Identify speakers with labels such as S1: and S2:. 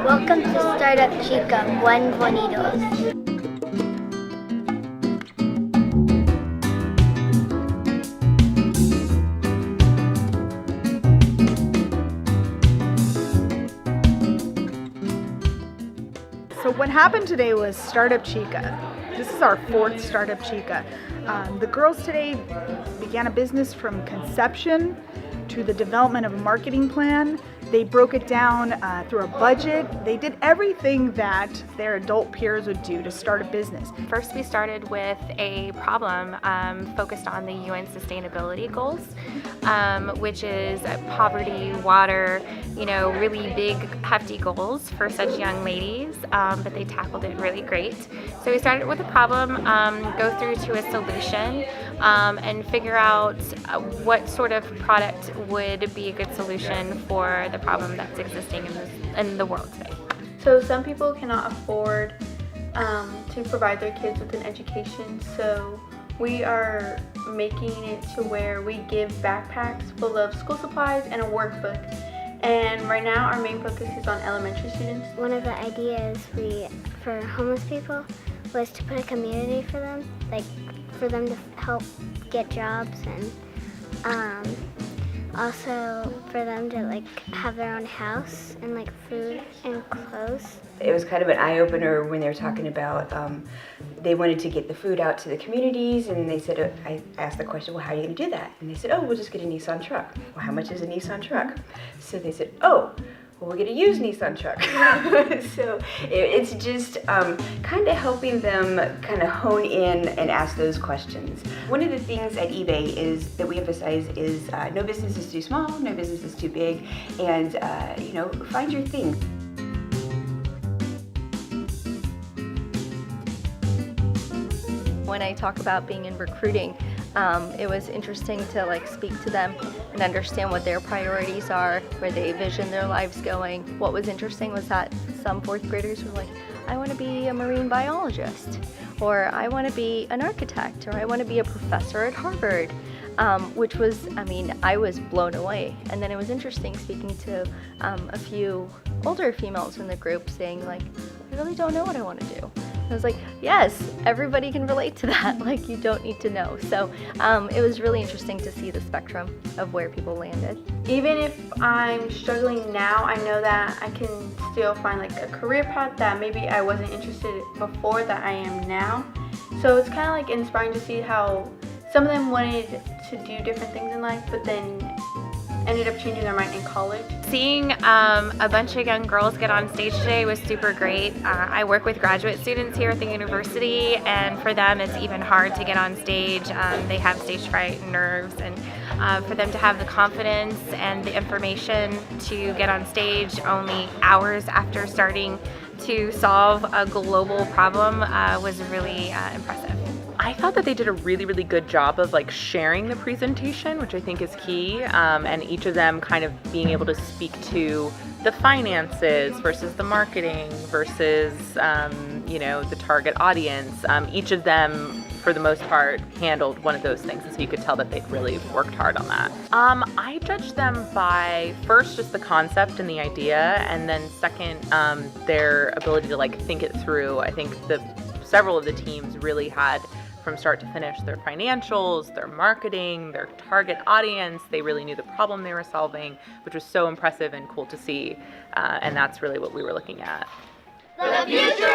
S1: Welcome to Startup Chica, Buenvenidos.
S2: So what happened today was Startup Chica. This is our fourth Startup Chica. The girls today began a business from conception to the development of a marketing plan. They broke it down through a budget. They did everything that their adult peers would do to start a business.
S3: First, we started with a problem focused on the UN Sustainability Goals, which is poverty, water, really big, hefty goals for such young ladies, but they tackled it really great. So we started with a problem, go through to a solution, and figure out what sort of product would be a good solution for the problem that's existing in the world today.
S4: So some people cannot afford to provide their kids with an education, so we are making it to where we give backpacks full of school supplies and a workbook. And right now our main focus is on elementary students.
S1: One of the ideas for homeless people was to put a community for them, like for them to help get jobs, and also for them to have their own house and food and clothes.
S5: It was kind of an eye-opener when they were talking about they wanted to get the food out to the communities, and they said, I asked the question, well, how are you going to do that? And they said, oh, we'll just get a Nissan truck. Well, how much is a Nissan truck? So they said, oh, well, we're going to use Nissan truck. So it's just kind of helping them kind of hone in and ask those questions. One of the things at eBay is that we emphasize is no business is too small, no business is too big, and find your thing.
S6: When I talk about being in recruiting, it was interesting to speak to them and understand what their priorities are, where they envision their lives going. What was interesting was that some fourth graders were like, I want to be a marine biologist, or I want to be an architect, or I want to be a professor at Harvard, which was, I was blown away. And then it was interesting speaking to a few older females in the group saying I really don't know what I want to do. I was like, yes, everybody can relate to that. You don't need to know. So it was really interesting to see the spectrum of where people landed.
S4: Even if I'm struggling now, I know that I can still find a career path that maybe I wasn't interested in before that I am now. So it's kind of inspiring to see how some of them wanted to do different things in life, but then ended up changing their mind in college.
S3: Seeing a bunch of young girls get on stage today was super great. I work with graduate students here at the university, and for them it's even hard to get on stage. They have stage fright and nerves, and for them to have the confidence and the information to get on stage only hours after starting to solve a global problem was really impressive.
S7: I thought that they did a really, really good job of sharing the presentation, which I think is key, and each of them kind of being able to speak to the finances versus the marketing versus, the target audience. Each of them, for the most part, handled one of those things, and so you could tell that they'd really worked hard on that. I judged them by first just the concept and the idea, and then second, their ability to think it through. I think several of the teams really had, from start to finish, their financials, their marketing, their target audience. They really knew the problem they were solving, which was so impressive and cool to see. And that's really what we were looking at.
S8: The future